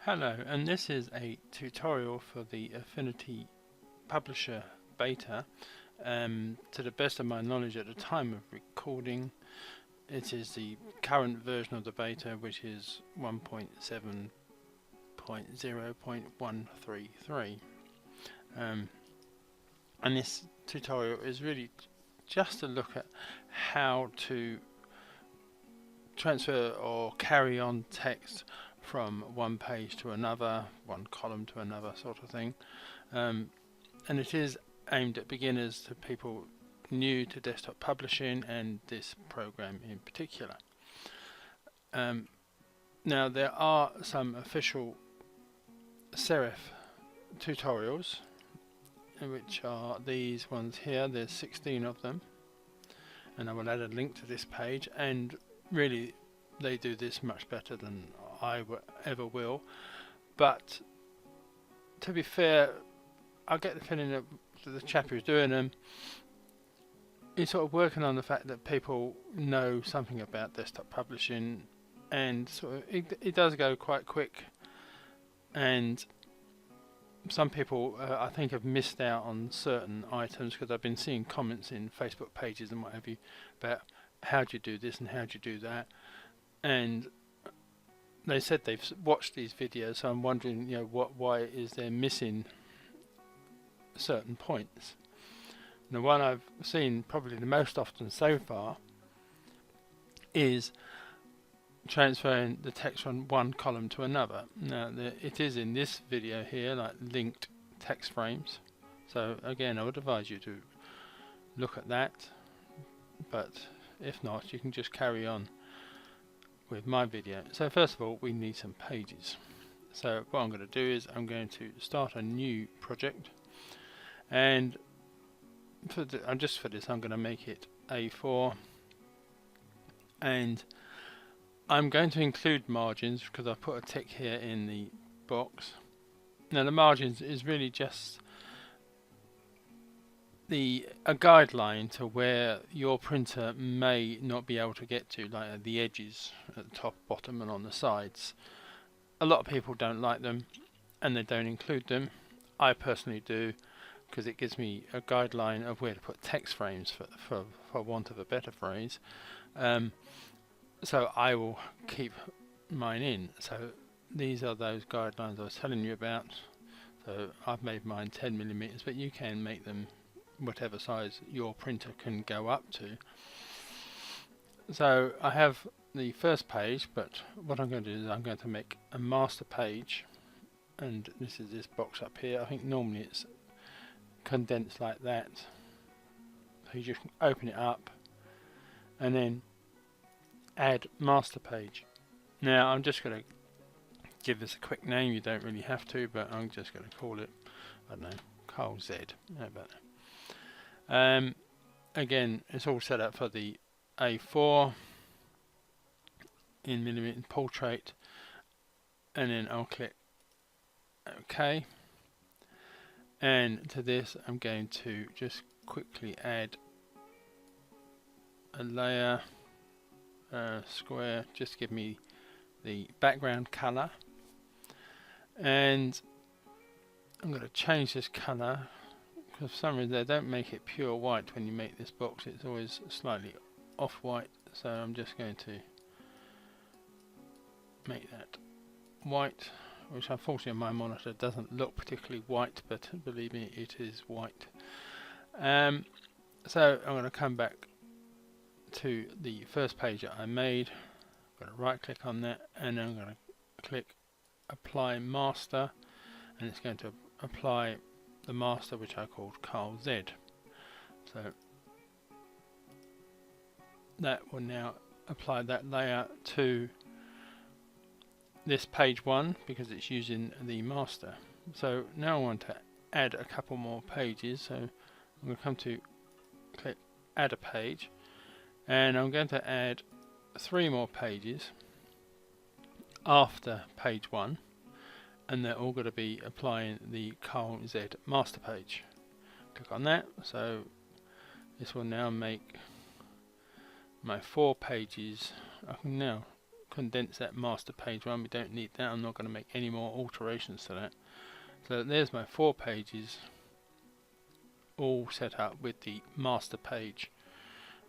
Hello, and this is a tutorial for the Affinity Publisher beta. To the best of my knowledge at the time of recording, it is the current version of the beta, which is 1.7.0.133. And this tutorial is really just to look at how to transfer or carry on text from one page to another, one column to another, sort of thing. And it is aimed at beginners, to people new to desktop publishing and this program in particular. Now there are some official Serif tutorials, which are these ones here. There's 16 of them, and I will add a link to this page, and really they do this much better than I ever will. But to be fair, I get the feeling that the chap who's doing them is sort of working on the fact that people know something about desktop publishing, and sort of it does go quite quick, and some people I think have missed out on certain items, because I've been seeing comments in Facebook pages and what have you about how do you do this and how do you do that, and they said they've watched these videos, so I'm wondering, why is they're missing certain points. The one I've seen probably the most often so far is transferring the text from one column to another. Now it is in this video here like linked text frames, so again I would advise you to look at that, but if not, you can just carry on with my video. So first of all, we need some pages. So what I'm going to do is I'm going to start a new project, and for this I'm going to make it A4, and I'm going to include margins because I put a tick here in the box. Now the margins is really just a guideline to where your printer may not be able to get to, like at the edges, at the top, bottom and on the sides. A lot of people don't like them and they don't include them. I personally do, because it gives me a guideline of where to put text frames, for want of a better phrase. So I will keep mine in. So these are those guidelines I was telling you about. So I've made mine 10mm, but you can make them whatever size your printer can go up to. So I have the first page, but what I'm going to do is I'm going to make a master page, and this is this box up here. I think normally it's condensed like that, so you just open it up and then add master page. Now I'm just going to give this a quick name. You don't really have to, but I'm just going to call it, I don't know, Carl Z. How about that? Again, it's all set up for the A4 in millimeter portrait, and then I'll click OK. And to this I'm going to just quickly add a layer, square, just to give me the background color, and I'm going to change this color. For some reason they don't make it pure white when you make this box, it's always slightly off-white, so I'm just going to make that white, which unfortunately on my monitor doesn't look particularly white, but believe me, it is white. So I'm going to come back to the first page that I made. I'm going to right click on that, and then I'm going to click apply master, and it's going to apply the master which I called Carl Z. So that will now apply that layer to this page 1 because it's using the master. So now I want to add a couple more pages, so I'm going to come to click add a page, and I'm going to add 3 more pages after page 1, and they're all going to be applying the Carl Z master page. Click on that, so this will now make my 4 pages. I can now condense that master page one. We don't need that. I'm not going to make any more alterations to that. So there's my 4 pages all set up with the master page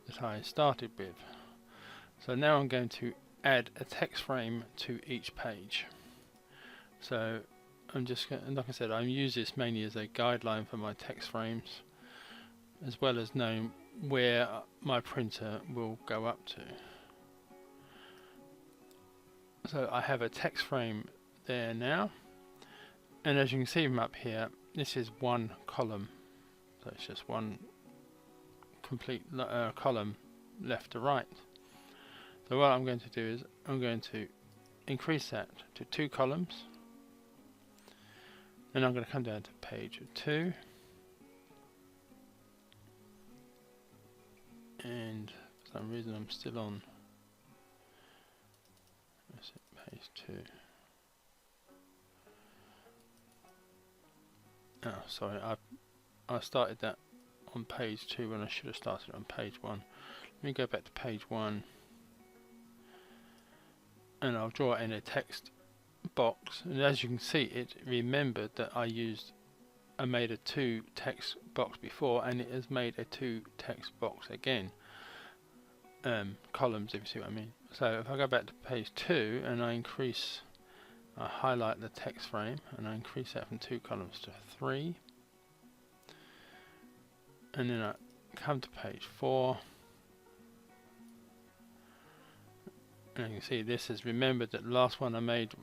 that I started with. So now I'm going to add a text frame to each page. So I'm just going, like I said, I use this mainly as a guideline for my text frames, as well as knowing where my printer will go up to. So I have a text frame there now, and as you can see from up here, this is one column, so it's just one complete column left to right. So what I'm going to do is I'm going to increase that to 2 columns, and I'm going to come down to page 2, and for some reason I'm still on page 2. Oh, sorry, I started that on page 2 when I should have started on page 1. Let me go back to page 1, and I'll draw in a text box, and as you can see, it remembered that I made a 2 text box before, and it has made a 2 text box again, columns, if you see what I mean. So if I go back to page 2 and I highlight the text frame and I increase that from 2 columns to 3, and then I come to page 4, and you can see this has remembered that the last one I made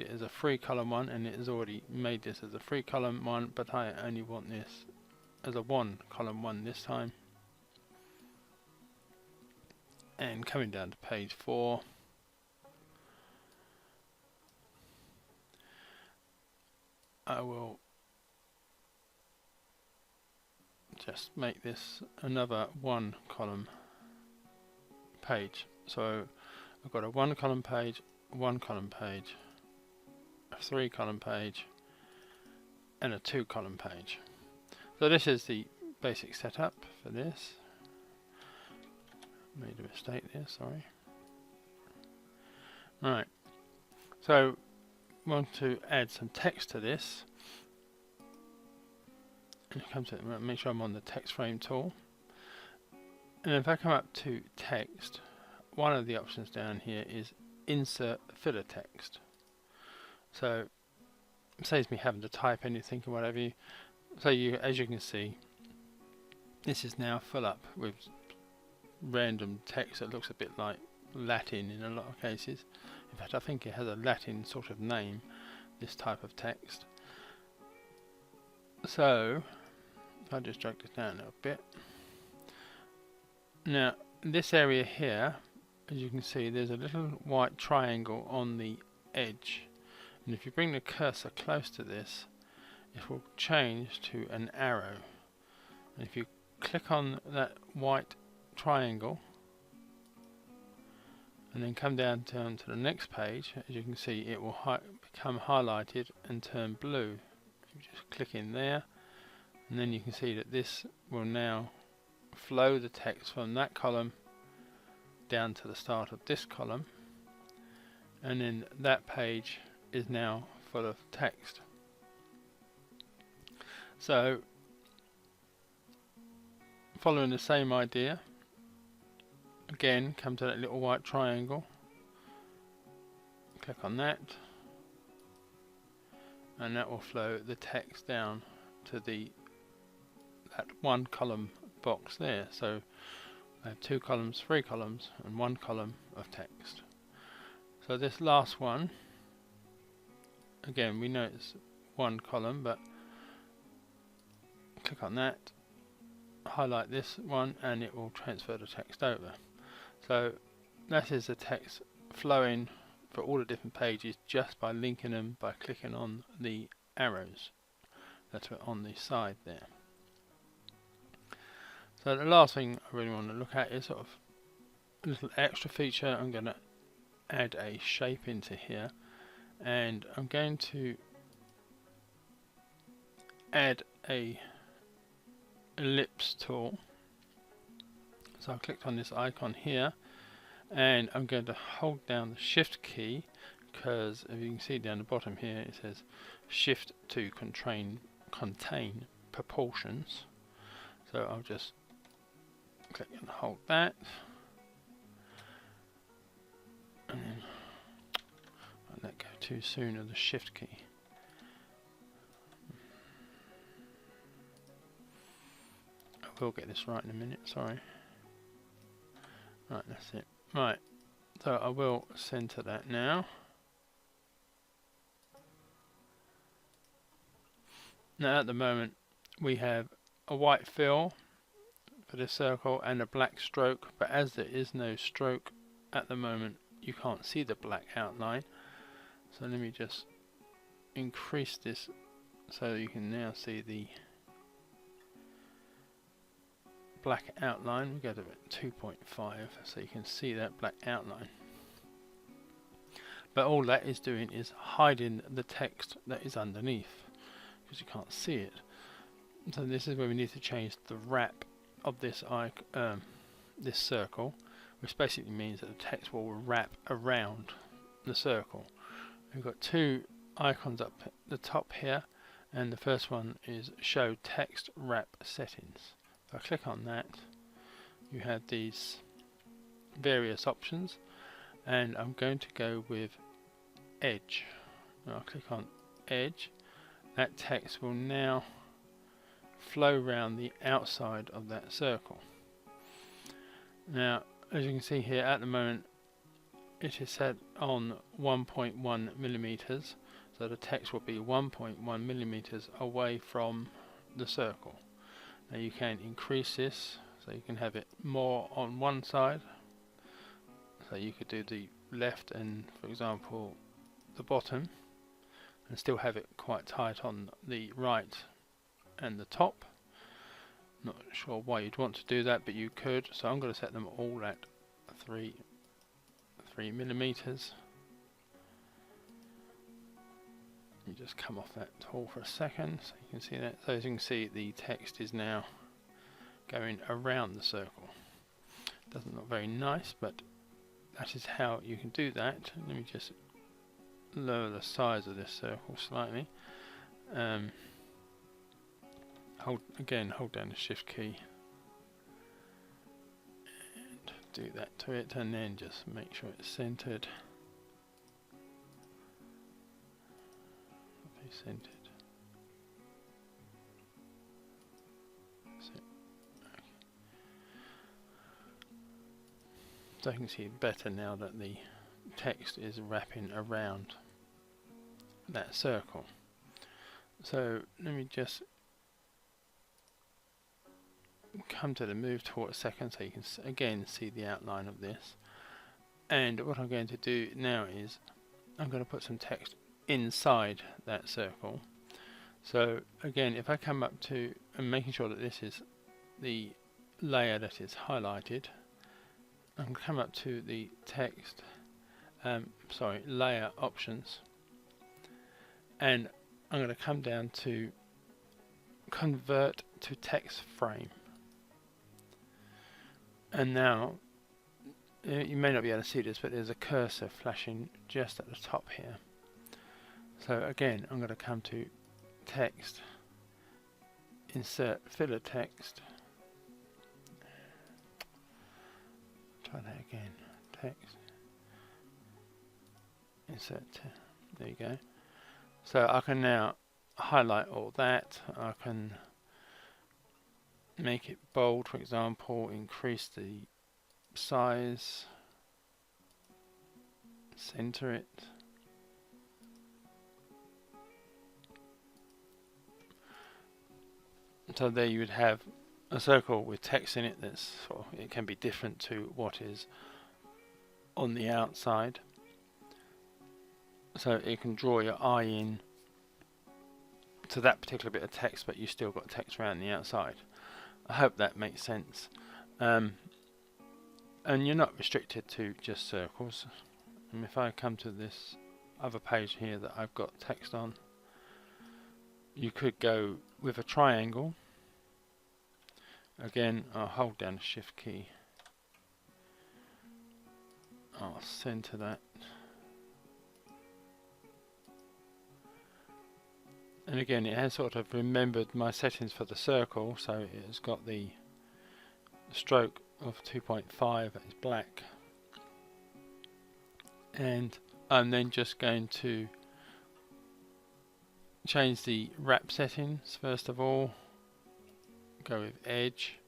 it as a 3 column one, and it has already made this as a 3 column one, but I only want this as a 1 column one this time. And coming down to page 4, I will just make this another 1 column page. So I've got a 1 column page, 1 column page, a 3 column page, and a 2 column page. So this is the basic setup for this. Made a mistake there, sorry. Right, so I want to add some text to this, and come to make sure I'm on the text frame tool, and if I come up to text, one of the options down here is insert filler text. So it saves me having to type anything or whatever. So as you can see, this is now full up with random text that looks a bit like Latin in a lot of cases. In fact, I think it has a Latin sort of name, this type of text. So if I just drag this down a little bit. Now this area here, as you can see, there's a little white triangle on the edge, and if you bring the cursor close to this, it will change to an arrow, and if you click on that white triangle and then come down to the next page, as you can see, it will become highlighted and turn blue. You just click in there, and then you can see that this will now flow the text from that column down to the start of this column, and then that page is now full of text. So following the same idea, again come to that little white triangle, click on that, and that will flow the text down to that 1 column box there. So I have 2 columns, 3 columns, and 1 column of text. So this last one, again we know it's 1 column, but click on that, highlight this one, and it will transfer the text over. So that is the text flowing for all the different pages just by linking them by clicking on the arrows that are on the side there. So the last thing I really want to look at is sort of a little extra feature. I'm going to add a shape into here, and I'm going to add a ellipse tool. So I've clicked on this icon here, and I'm going to hold down the shift key, because if you can see down the bottom here it says shift to contain proportions. So I'll just click and hold that, and then I let go too soon of the shift key. I will get this right in a minute, sorry. Right, that's it. Right, so I will center that now. Now at the moment we have a white fill for this circle and a black stroke, but as there is no stroke at the moment you can't see the black outline. So let me just increase this so you can now see the black outline. We go to 2.5 so you can see that black outline. But all that is doing is hiding the text that is underneath, because you can't see it. So this is where we need to change the wrap of this this circle, which basically means that the text will wrap around the circle. We've got two icons up at the top here, and the first one is show text wrap settings. If I click on that, you have these various options, and I'm going to go with edge. I'll click on edge. That text will now flow around the outside of that circle. Now, as you can see here, at the moment it is set on 1.1 millimeters, so the text will be 1.1 millimeters away from the circle. Now you can increase this so you can have it more on one side, so you could do the left and, for example, the bottom, and still have it quite tight on the right and the top. Not sure why you'd want to do that, but you could. So I'm going to set them all at 3 millimeters. You just come off that tool for a second so you can see that. So as you can see, the text is now going around the circle. Doesn't look very nice, but that is how you can do that. Let me just lower the size of this circle slightly. Hold down the shift key and do that to it, and then just make sure it's centered. Centered. So I can see it better now that the text is wrapping around that circle. So let me just come to the move tool a second so you can again see the outline of this. And what I'm going to do now is I'm going to put some text inside that circle. So again, if I come up to and making sure that this is the layer that is highlighted, I'm going to come up to the text layer options, and I'm going to come down to convert to text frame. And now you may not be able to see this, but there's a cursor flashing just at the top here. So again, I'm going to come to text, insert filler text, try that again, text, insert, there you go. So I can now highlight all that. I can make it bold, for example, increase the size, center it. So there you would have a circle with text in it that's it can be different to what is on the outside. So it can draw your eye in to that particular bit of text, but you still got text around the outside. I hope that makes sense. And you're not restricted to just circles. And if I come to this other page here that I've got text on, you could go with a triangle. Again, I'll hold down the shift key I'll center that. And again, it has sort of remembered my settings for the circle, so it has got the stroke of 2.5 that is black. And I'm then just going to change the wrap settings first of all. Go with edge,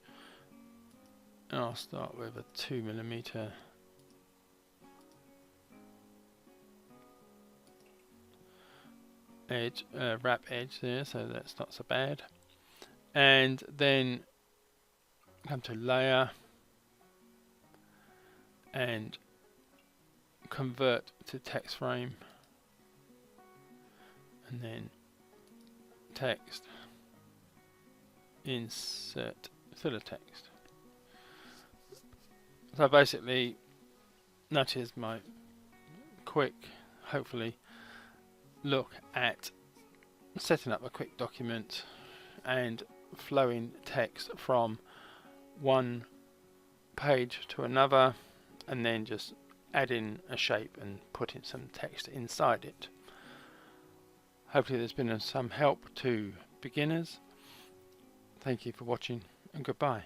and I'll start with a 2mm edge, wrap edge there, so that's not so bad. And then come to layer and convert to text frame, and then text, insert filler text. So basically that is my quick, hopefully, look at setting up a quick document and flowing text from one page to another, and then just adding a shape and putting some text inside it. Hopefully there's been some help to beginners. Thank you for watching, and goodbye.